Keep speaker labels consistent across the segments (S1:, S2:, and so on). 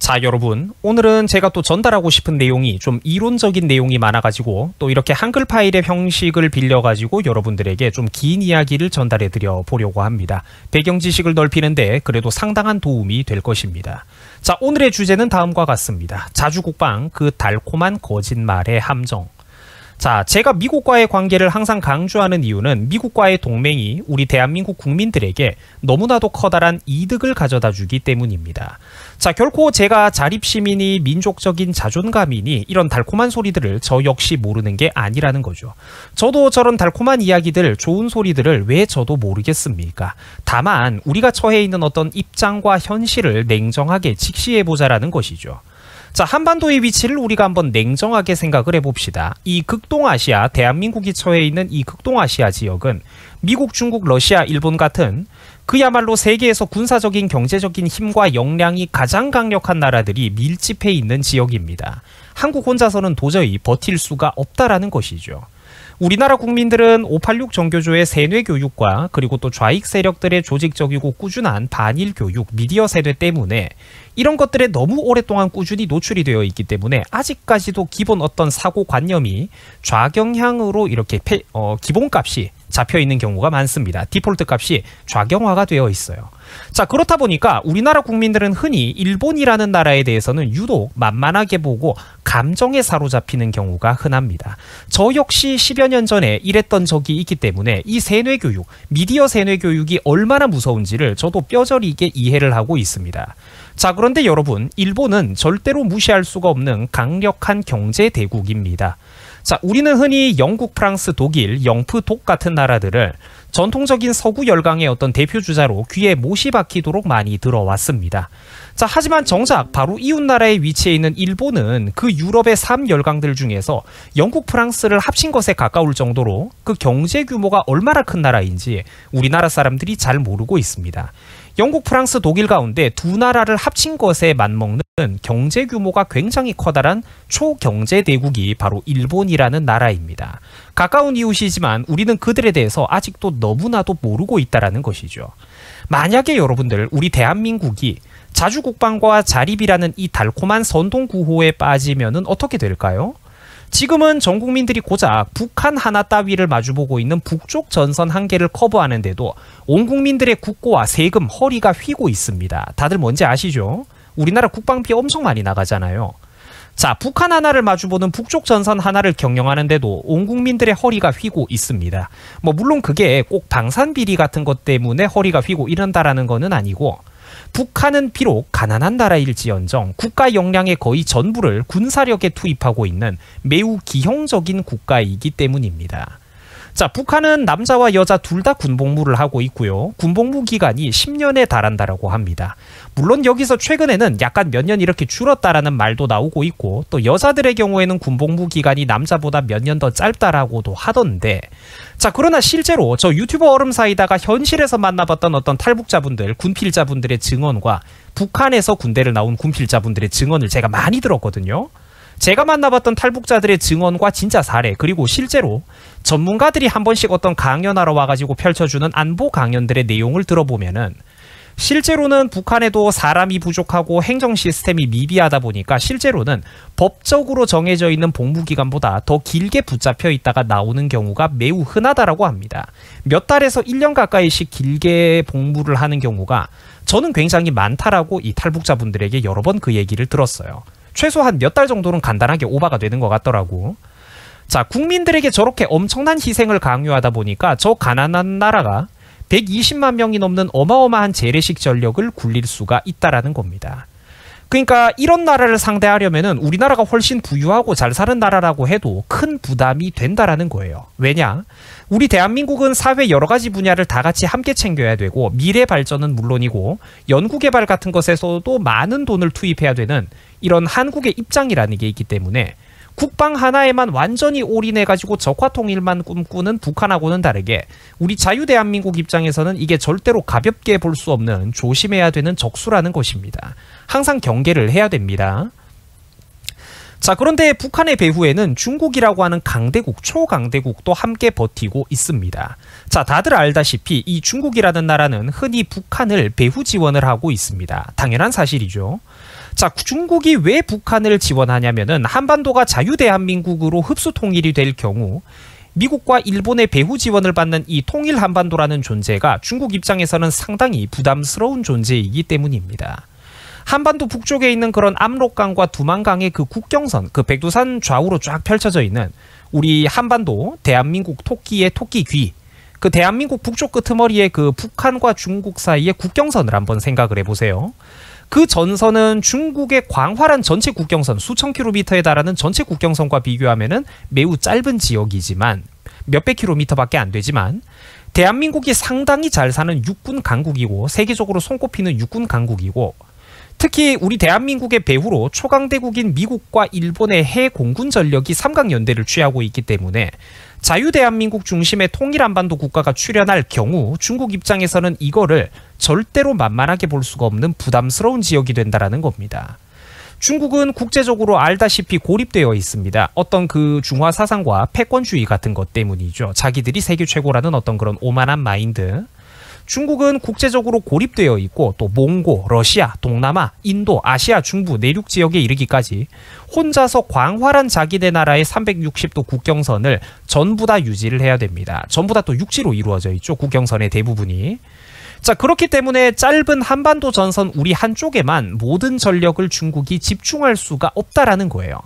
S1: 자, 여러분, 오늘은 제가 또 전달하고 싶은 내용이 좀 이론적인 내용이 많아가지고 또 이렇게 한글 파일의 형식을 빌려가지고 여러분들에게 좀 긴 이야기를 전달해드려 보려고 합니다. 배경 지식을 넓히는데 그래도 상당한 도움이 될 것입니다. 자, 오늘의 주제는 다음과 같습니다. 자주국방, 그 달콤한 거짓말의 함정. 자, 제가 미국과의 관계를 항상 강조하는 이유는 미국과의 동맹이 우리 대한민국 국민들에게 너무나도 커다란 이득을 가져다 주기 때문입니다. 자, 결코 제가 자립시민이 민족적인 자존감이니 이런 달콤한 소리들을 저 역시 모르는 게 아니라는 거죠. 저도 저런 달콤한 이야기들, 좋은 소리들을 왜 저도 모르겠습니까? 다만 우리가 처해 있는 어떤 입장과 현실을 냉정하게 직시해보자라는 것이죠. 자, 한반도의 위치를 우리가 한번 냉정하게 생각을 해봅시다. 이 극동아시아, 대한민국이 처해 있는 이 극동아시아 지역은 미국, 중국, 러시아, 일본 같은 그야말로 세계에서 군사적인 경제적인 힘과 역량이 가장 강력한 나라들이 밀집해 있는 지역입니다. 한국 혼자서는 도저히 버틸 수가 없다라는 것이죠. 우리나라 국민들은 586 정교조의 세뇌 교육과 그리고 또 좌익 세력들의 조직적이고 꾸준한 반일 교육, 미디어 세뇌 때문에 이런 것들에 너무 오랫동안 꾸준히 노출이 되어 있기 때문에 아직까지도 기본 어떤 사고관념이 좌경향으로 이렇게 기본값이 잡혀있는 경우가 많습니다. 디폴트 값이 좌경화가 되어 있어요. 자, 그렇다 보니까 우리나라 국민들은 흔히 일본이라는 나라에 대해서는 유독 만만하게 보고 감정에 사로잡히는 경우가 흔합니다. 저 역시 10여 년 전에 이랬던 적이 있기 때문에 이 세뇌 교육, 미디어 세뇌 교육이 얼마나 무서운지를 저도 뼈저리게 이해를 하고 있습니다. 자, 그런데 여러분, 일본은 절대로 무시할 수가 없는 강력한 경제 대국입니다. 자, 우리는 흔히 영국, 프랑스, 독일, 영프, 독 같은 나라들을 전통적인 서구 열강의 어떤 대표 주자로 귀에 못이 박히도록 많이 들어왔습니다. 자, 하지만 정작 바로 이웃 나라에 위치해 있는 일본은 그 유럽의 3열강들 중에서 영국, 프랑스를 합친 것에 가까울 정도로 그 경제 규모가 얼마나 큰 나라인지 우리나라 사람들이 잘 모르고 있습니다. 영국, 프랑스, 독일 가운데 두 나라를 합친 것에 맞먹는 경제 규모가 굉장히 커다란 초경제 대국이 바로 일본이라는 나라입니다. 가까운 이웃이지만 우리는 그들에 대해서 아직도 너무나도 모르고 있다는 것이죠. 만약에 여러분들, 우리 대한민국이 자주국방과 자립이라는 이 달콤한 선동구호에 빠지면은 어떻게 될까요? 지금은 전 국민들이 고작 북한 하나 따위를 마주보고 있는 북쪽 전선 한 개를 커버하는데도 온 국민들의 국고와 세금, 허리가 휘고 있습니다. 다들 뭔지 아시죠? 우리나라 국방비 엄청 많이 나가잖아요. 자, 북한 하나를 마주보는 북쪽 전선 하나를 경영하는데도 온 국민들의 허리가 휘고 있습니다. 물론 그게 꼭 방산비리 같은 것 때문에 허리가 휘고 이런다라는 거는 아니고, 북한은 비록 가난한 나라일지언정 국가 역량의 거의 전부를 군사력에 투입하고 있는 매우 기형적인 국가이기 때문입니다. 자, 북한은 남자와 여자 둘 다 군복무를 하고 있고요. 군복무 기간이 10년에 달한다라고 합니다. 물론 여기서 최근에는 약간 몇 년 이렇게 줄었다라는 말도 나오고 있고, 또 여자들의 경우에는 군복무 기간이 남자보다 몇 년 더 짧다라고도 하던데, 자, 그러나 실제로 저 유튜버 얼음 사이다가 현실에서 만나봤던 어떤 탈북자분들, 군필자분들의 증언과 북한에서 군대를 나온 군필자분들의 증언을 제가 많이 들었거든요. 제가 만나봤던 탈북자들의 증언과 진짜 사례, 그리고 실제로 전문가들이 한 번씩 어떤 강연하러 와가지고 펼쳐주는 안보 강연들의 내용을 들어보면은 실제로는 북한에도 사람이 부족하고 행정 시스템이 미비하다 보니까 실제로는 법적으로 정해져 있는 복무기간보다 더 길게 붙잡혀 있다가 나오는 경우가 매우 흔하다라고 합니다. 몇 달에서 1년 가까이씩 길게 복무를 하는 경우가 저는 굉장히 많다라고 이 탈북자분들에게 여러 번 그 얘기를 들었어요. 최소한 몇 달 정도는 간단하게 오바가 되는 것 같더라고. 자, 국민들에게 저렇게 엄청난 희생을 강요하다 보니까 저 가난한 나라가 120만 명이 넘는 어마어마한 재래식 전력을 굴릴 수가 있다라는 겁니다. 그러니까 이런 나라를 상대하려면은 우리나라가 훨씬 부유하고 잘 사는 나라라고 해도 큰 부담이 된다라는 거예요. 왜냐? 우리 대한민국은 사회 여러 가지 분야를 다 같이 함께 챙겨야 되고, 미래 발전은 물론이고 연구개발 같은 것에서도 많은 돈을 투입해야 되는 이런 한국의 입장이라는 게 있기 때문에 국방 하나에만 완전히 올인해가지고 적화통일만 꿈꾸는 북한하고는 다르게 우리 자유대한민국 입장에서는 이게 절대로 가볍게 볼 수 없는 조심해야 되는 적수라는 것입니다. 항상 경계를 해야 됩니다. 자, 그런데 북한의 배후에는 중국이라고 하는 강대국, 초강대국도 함께 버티고 있습니다. 자, 다들 알다시피 이 중국이라는 나라는 흔히 북한을 배후 지원을 하고 있습니다. 당연한 사실이죠. 자, 중국이 왜 북한을 지원하냐면은 한반도가 자유대한민국으로 흡수 통일이 될 경우 미국과 일본의 배후 지원을 받는 이 통일 한반도라는 존재가 중국 입장에서는 상당히 부담스러운 존재이기 때문입니다. 한반도 북쪽에 있는 그런 압록강과 두만강의 그 국경선, 그 백두산 좌우로 쫙 펼쳐져 있는 우리 한반도 대한민국 토끼의 토끼귀, 그 대한민국 북쪽 끄트머리에 그 북한과 중국 사이의 국경선을 한번 생각을 해보세요. 그 전선은 중국의 광활한 전체 국경선 수천 킬로미터에 달하는 전체 국경선과 비교하면은 매우 짧은 지역이지만 몇백 킬로미터밖에 안 되지만 대한민국이 상당히 잘 사는 육군 강국이고 세계적으로 손꼽히는 육군 강국이고 특히 우리 대한민국의 배후로 초강대국인 미국과 일본의 해 공군 전력이 삼강연대를 취하고 있기 때문에 자유대한민국 중심의 통일한반도 국가가 출현할 경우 중국 입장에서는 이거를 절대로 만만하게 볼 수가 없는 부담스러운 지역이 된다라는 겁니다. 중국은 국제적으로 알다시피 고립되어 있습니다. 어떤 그 중화 사상과 패권주의 같은 것 때문이죠. 자기들이 세계 최고라는 어떤 그런 오만한 마인드. 중국은 국제적으로 고립되어 있고 또 몽고, 러시아, 동남아, 인도, 아시아 중부 내륙 지역에 이르기까지 혼자서 광활한 자기네 나라의 360도 국경선을 전부 다 유지를 해야 됩니다. 전부 다 또 육지로 이루어져 있죠. 국경선의 대부분이. 자, 그렇기 때문에 짧은 한반도 전선 우리 한쪽에만 모든 전력을 중국이 집중할 수가 없다라는 거예요.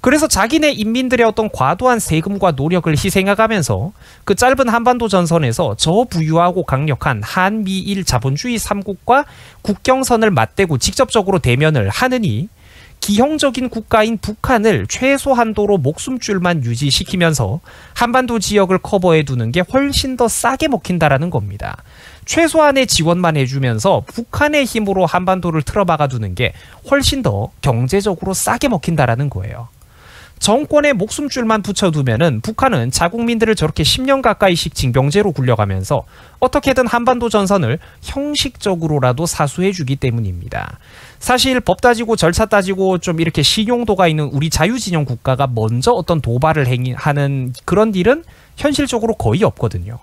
S1: 그래서 자기네 인민들의 어떤 과도한 세금과 노력을 희생해가면서 그 짧은 한반도 전선에서 저부유하고 강력한 한미일 자본주의 3국과 국경선을 맞대고 직접적으로 대면을 하느니 기형적인 국가인 북한을 최소 한도로 목숨줄만 유지시키면서 한반도 지역을 커버해 두는 게 훨씬 더 싸게 먹힌다라는 겁니다. 최소한의 지원만 해주면서 북한의 힘으로 한반도를 틀어박아 두는 게 훨씬 더 경제적으로 싸게 먹힌다라는 거예요. 정권에 목숨줄만 붙여두면은 북한은 자국민들을 저렇게 10년 가까이씩 징병제로 굴려가면서 어떻게든 한반도 전선을 형식적으로라도 사수해주기 때문입니다. 사실 법 따지고 절차 따지고 좀 이렇게 신용도가 있는 우리 자유진영 국가가 먼저 어떤 도발을 하는 그런 일은 현실적으로 거의 없거든요.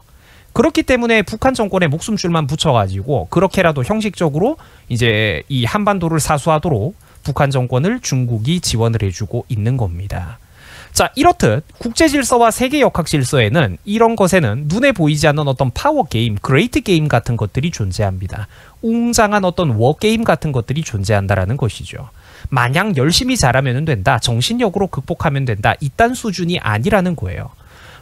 S1: 그렇기 때문에 북한 정권에 목숨줄만 붙여가지고 그렇게라도 형식적으로 이제 이 한반도를 사수하도록 북한 정권을 중국이 지원을 해주고 있는 겁니다. 자, 이렇듯 국제질서와 세계역학질서에는 이런 것에는 눈에 보이지 않는 어떤 파워게임, 그레이트 게임 같은 것들이 존재합니다. 웅장한 어떤 워게임 같은 것들이 존재한다라는 것이죠. 마냥 열심히 잘하면 된다, 정신력으로 극복하면 된다, 이딴 수준이 아니라는 거예요.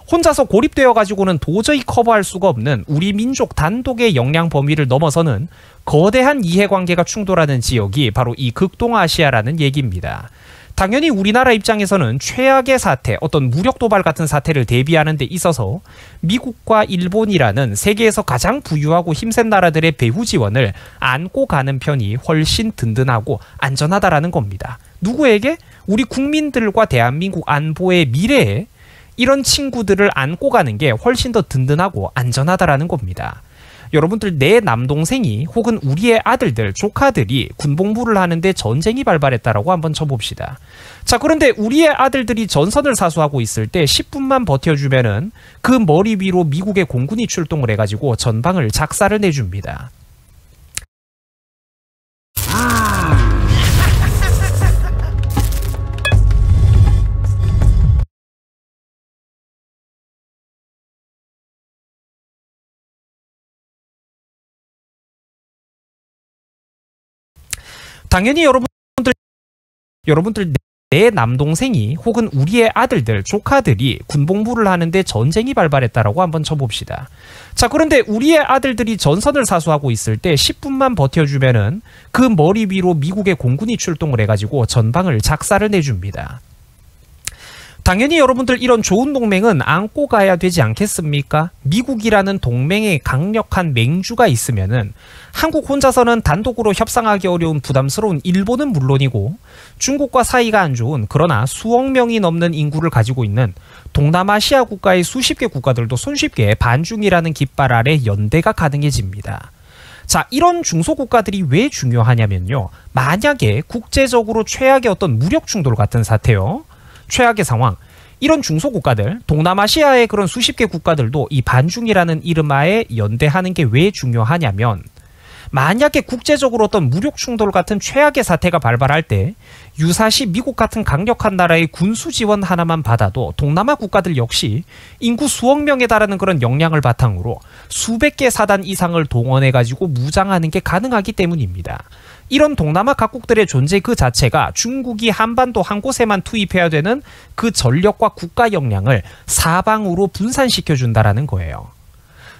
S1: 혼자서 고립되어 가지고는 도저히 커버할 수가 없는 우리 민족 단독의 역량 범위를 넘어서는 거대한 이해관계가 충돌하는 지역이 바로 이 극동아시아라는 얘기입니다. 당연히 우리나라 입장에서는 최악의 사태, 어떤 무력 도발 같은 사태를 대비하는 데 있어서 미국과 일본이라는 세계에서 가장 부유하고 힘센 나라들의 배후 지원을 안고 가는 편이 훨씬 든든하고 안전하다라는 겁니다. 누구에게? 우리 국민들과 대한민국 안보의 미래에 이런 친구들을 안고 가는 게 훨씬 더 든든하고 안전하다라는 겁니다. 여러분들, 내 남동생이 혹은 우리의 아들들, 조카들이 군복무를 하는데 전쟁이 발발했다라고 한번 쳐봅시다. 자, 그런데 우리의 아들들이 전선을 사수하고 있을 때 10분만 버텨주면은 그 머리 위로 미국의 공군이 출동을 해가지고 전방을 작사를 내줍니다. 당연히 여러분들 내 남동생이 혹은 우리의 아들들, 조카들이 군복무를 하는데 전쟁이 발발했다라고 한번 쳐봅시다. 자, 그런데 우리의 아들들이 전선을 사수하고 있을 때 10분만 버텨주면은 그 머리 위로 미국의 공군이 출동을 해가지고 전방을 작사를 내줍니다. 당연히 여러분들, 이런 좋은 동맹은 안고 가야 되지 않겠습니까? 미국이라는 동맹에 강력한 맹주가 있으면은 한국 혼자서는 단독으로 협상하기 어려운 부담스러운 일본은 물론이고 중국과 사이가 안 좋은 그러나 수억 명이 넘는 인구를 가지고 있는 동남아시아 국가의 수십 개 국가들도 손쉽게 반중이라는 깃발 아래 연대가 가능해집니다. 자, 이런 중소국가들이 왜 중요하냐면요. 만약에 국제적으로 최악의 어떤 무력 충돌 같은 사태요. 최악의 상황, 이런 중소국가들, 동남아시아의 그런 수십 개 국가들도 이 반중이라는 이름하에 연대하는 게 왜 중요하냐면 만약에 국제적으로 어떤 무력 충돌 같은 최악의 사태가 발발할 때 유사시 미국 같은 강력한 나라의 군수 지원 하나만 받아도 동남아 국가들 역시 인구 수억 명에 달하는 그런 역량을 바탕으로 수백 개 사단 이상을 동원해가지고 무장하는 게 가능하기 때문입니다. 이런 동남아 각국들의 존재 그 자체가 중국이 한반도 한 곳에만 투입해야 되는 그 전력과 국가 역량을 사방으로 분산시켜준다라는 거예요.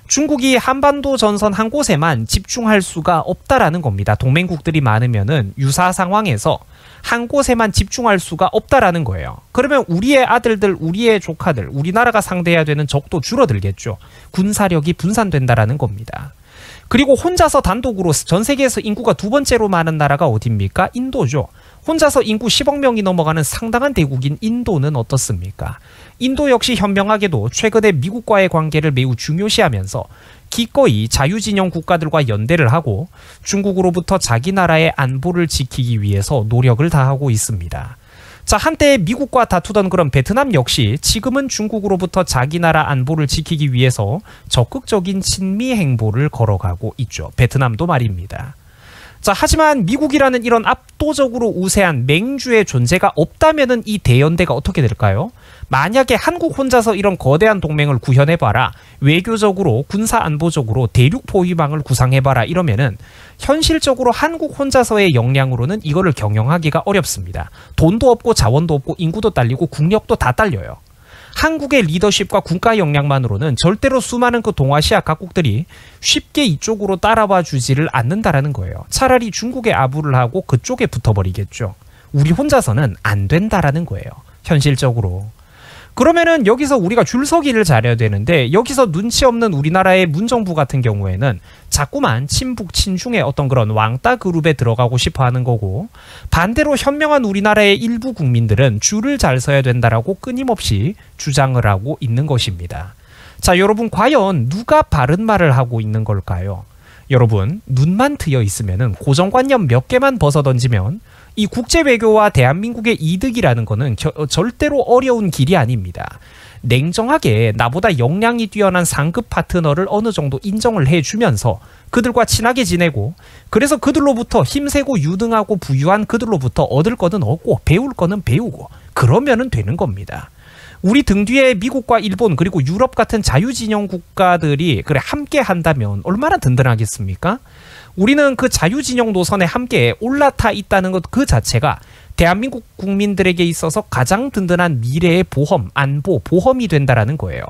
S1: 중국이 한반도 전선 한 곳에만 집중할 수가 없다라는 겁니다. 동맹국들이 많으면은 유사 상황에서 한 곳에만 집중할 수가 없다라는 거예요. 그러면 우리의 아들들, 우리의 조카들, 우리나라가 상대해야 되는 적도 줄어들겠죠. 군사력이 분산된다라는 겁니다. 그리고 혼자서 단독으로 전 세계에서 인구가 두 번째로 많은 나라가 어디입니까? 인도죠. 혼자서 인구 10억 명이 넘어가는 상당한 대국인 인도는 어떻습니까? 인도 역시 현명하게도 최근에 미국과의 관계를 매우 중요시하면서 기꺼이 자유진영 국가들과 연대를 하고 중국으로부터 자기 나라의 안보를 지키기 위해서 노력을 다하고 있습니다. 자, 한때 미국과 다투던 그런 베트남 역시 지금은 중국으로부터 자기 나라 안보를 지키기 위해서 적극적인 친미 행보를 걸어가고 있죠. 베트남도 말입니다. 자, 하지만 미국이라는 이런 압도적으로 우세한 맹주의 존재가 없다면은 이 대연대가 어떻게 될까요? 만약에 한국 혼자서 이런 거대한 동맹을 구현해봐라, 외교적으로 군사안보적으로 대륙 포위망을 구상해봐라 이러면은 현실적으로 한국 혼자서의 역량으로는 이거를 경영하기가 어렵습니다. 돈도 없고 자원도 없고 인구도 딸리고 국력도 다 딸려요. 한국의 리더십과 국가 역량만으로는 절대로 수많은 그 동아시아 각국들이 쉽게 이쪽으로 따라와 주지를 않는다라는 거예요. 차라리 중국에 아부를 하고 그쪽에 붙어버리겠죠. 우리 혼자서는 안 된다라는 거예요. 현실적으로. 그러면은 여기서 우리가 줄서기를 잘해야 되는데 여기서 눈치 없는 우리나라의 문정부 같은 경우에는 자꾸만 친북 친중의 어떤 그런 왕따 그룹에 들어가고 싶어 하는 거고, 반대로 현명한 우리나라의 일부 국민들은 줄을 잘 서야 된다라고 끊임없이 주장을 하고 있는 것입니다. 자, 여러분 과연 누가 바른 말을 하고 있는 걸까요? 여러분 눈만 트여 있으면은 고정관념 몇 개만 벗어던지면 이 국제외교와 대한민국의 이득이라는 거는 절대로 어려운 길이 아닙니다. 냉정하게 나보다 역량이 뛰어난 상급 파트너를 어느 정도 인정을 해주면서 그들과 친하게 지내고, 그래서 그들로부터 힘세고 유능하고 부유한 그들로부터 얻을 거는 얻고 배울 거는 배우고 그러면은 되는 겁니다. 우리 등 뒤에 미국과 일본 그리고 유럽 같은 자유진영 국가들이 그래 함께 한다면 얼마나 든든하겠습니까? 우리는 그 자유진영 노선에 함께 올라타 있다는 것 그 자체가 대한민국 국민들에게 있어서 가장 든든한 미래의 보험, 안보, 보험이 된다라는 거예요.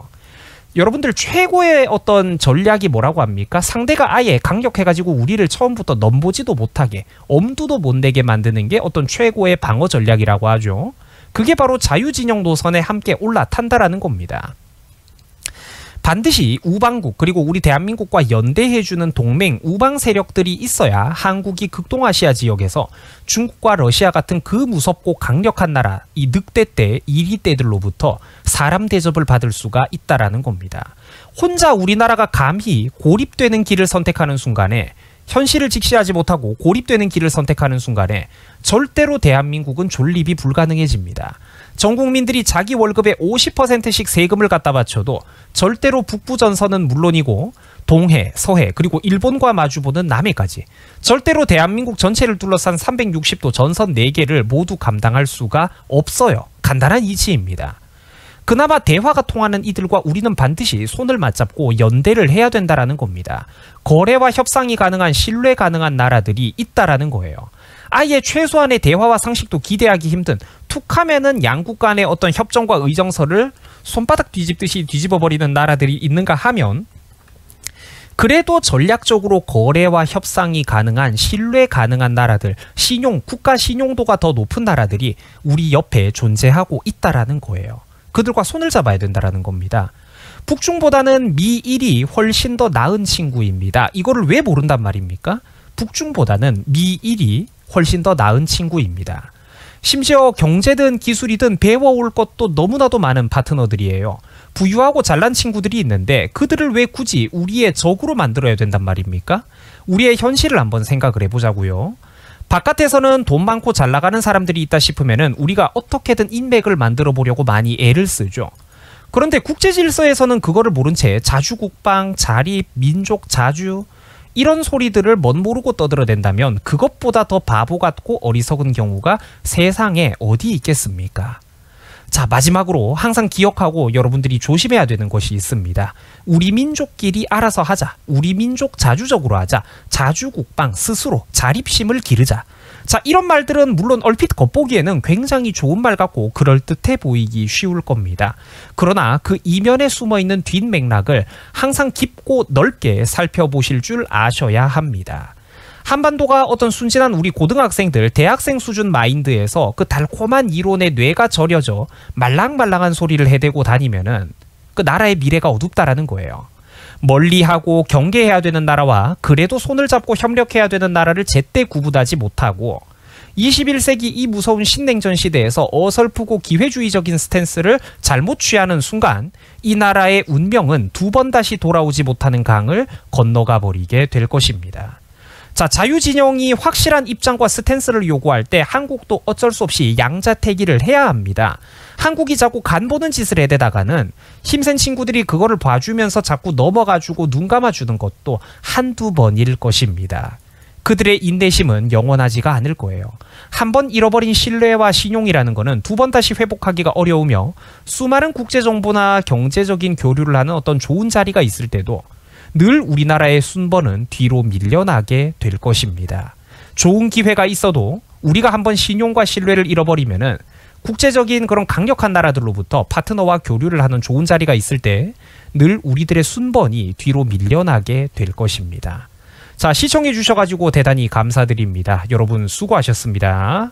S1: 여러분들 최고의 어떤 전략이 뭐라고 합니까? 상대가 아예 강력해가지고 우리를 처음부터 넘보지도 못하게, 엄두도 못 내게 만드는 게 어떤 최고의 방어 전략이라고 하죠. 그게 바로 자유진영 노선에 함께 올라탄다라는 겁니다. 반드시 우방국 그리고 우리 대한민국과 연대해주는 동맹 우방 세력들이 있어야 한국이 극동아시아 지역에서 중국과 러시아 같은 그 무섭고 강력한 나라, 이 늑대 때, 이리 때들로부터 사람 대접을 받을 수가 있다라는 겁니다. 혼자 우리나라가 감히 고립되는 길을 선택하는 순간에, 현실을 직시하지 못하고 고립되는 길을 선택하는 순간에 절대로 대한민국은 존립이 불가능해집니다. 전 국민들이 자기 월급의 50%씩 세금을 갖다 바쳐도 절대로 북부전선은 물론이고 동해, 서해 그리고 일본과 마주보는 남해까지 절대로 대한민국 전체를 둘러싼 360도 전선 4개를 모두 감당할 수가 없어요. 간단한 이치입니다. 그나마 대화가 통하는 이들과 우리는 반드시 손을 맞잡고 연대를 해야 된다라는 겁니다. 거래와 협상이 가능한, 신뢰 가능한 나라들이 있다라는 거예요. 아예 최소한의 대화와 상식도 기대하기 힘든, 툭하면은 양국 간의 어떤 협정과 의정서를 손바닥 뒤집듯이 뒤집어버리는 나라들이 있는가 하면, 그래도 전략적으로 거래와 협상이 가능한, 신뢰 가능한 나라들, 신용, 국가 신용도가 더 높은 나라들이 우리 옆에 존재하고 있다라는 거예요. 그들과 손을 잡아야 된다라는 겁니다. 북중보다는 미일이 훨씬 더 나은 친구입니다. 이거를 왜 모른단 말입니까? 북중보다는 미일이 훨씬 더 나은 친구입니다. 심지어 경제든 기술이든 배워올 것도 너무나도 많은 파트너들이에요. 부유하고 잘난 친구들이 있는데 그들을 왜 굳이 우리의 적으로 만들어야 된단 말입니까? 우리의 현실을 한번 생각을 해보자고요. 바깥에서는 돈 많고 잘 나가는 사람들이 있다 싶으면은 우리가 어떻게든 인맥을 만들어 보려고 많이 애를 쓰죠. 그런데 국제 질서에서는 그거를 모른 채 자주국방, 자립, 민족 자주, 이런 소리들을 멋모르고 떠들어댄다면 그것보다 더 바보 같고 어리석은 경우가 세상에 어디 있겠습니까? 자, 마지막으로 항상 기억하고 여러분들이 조심해야 되는 것이 있습니다. 우리 민족끼리 알아서 하자. 우리 민족 자주적으로 하자. 자주국방 스스로 자립심을 기르자. 자, 이런 말들은 물론 얼핏 겉보기에는 굉장히 좋은 말 같고 그럴듯해 보이기 쉬울 겁니다. 그러나 그 이면에 숨어있는 뒷맥락을 항상 깊고 넓게 살펴보실 줄 아셔야 합니다. 한반도가 어떤 순진한 우리 고등학생들, 대학생 수준 마인드에서 그 달콤한 이론에 뇌가 절여져 말랑말랑한 소리를 해대고 다니면은 그 나라의 미래가 어둡다라는 거예요. 멀리하고 경계해야 되는 나라와 그래도 손을 잡고 협력해야 되는 나라를 제때 구분하지 못하고 21세기 이 무서운 신냉전 시대에서 어설프고 기회주의적인 스탠스를 잘못 취하는 순간 이 나라의 운명은 두 번 다시 돌아오지 못하는 강을 건너가 버리게 될 것입니다. 자, 자유진영이 확실한 입장과 스탠스를 요구할 때 한국도 어쩔 수 없이 양자택일을 해야 합니다. 한국이 자꾸 간보는 짓을 해대다가는 힘센 친구들이 그거를 봐주면서 자꾸 넘어가주고 눈 감아주는 것도 한두 번일 것입니다. 그들의 인내심은 영원하지가 않을 거예요. 한번 잃어버린 신뢰와 신용이라는 것은 두 번 다시 회복하기가 어려우며 수많은 국제정보나 경제적인 교류를 하는 어떤 좋은 자리가 있을 때도 늘 우리나라의 순번은 뒤로 밀려나게 될 것입니다. 좋은 기회가 있어도 우리가 한번 신용과 신뢰를 잃어버리면은 국제적인 그런 강력한 나라들로부터 파트너와 교류를 하는 좋은 자리가 있을 때 늘 우리들의 순번이 뒤로 밀려나게 될 것입니다. 자, 시청해 주셔가지고 대단히 감사드립니다. 여러분 수고하셨습니다.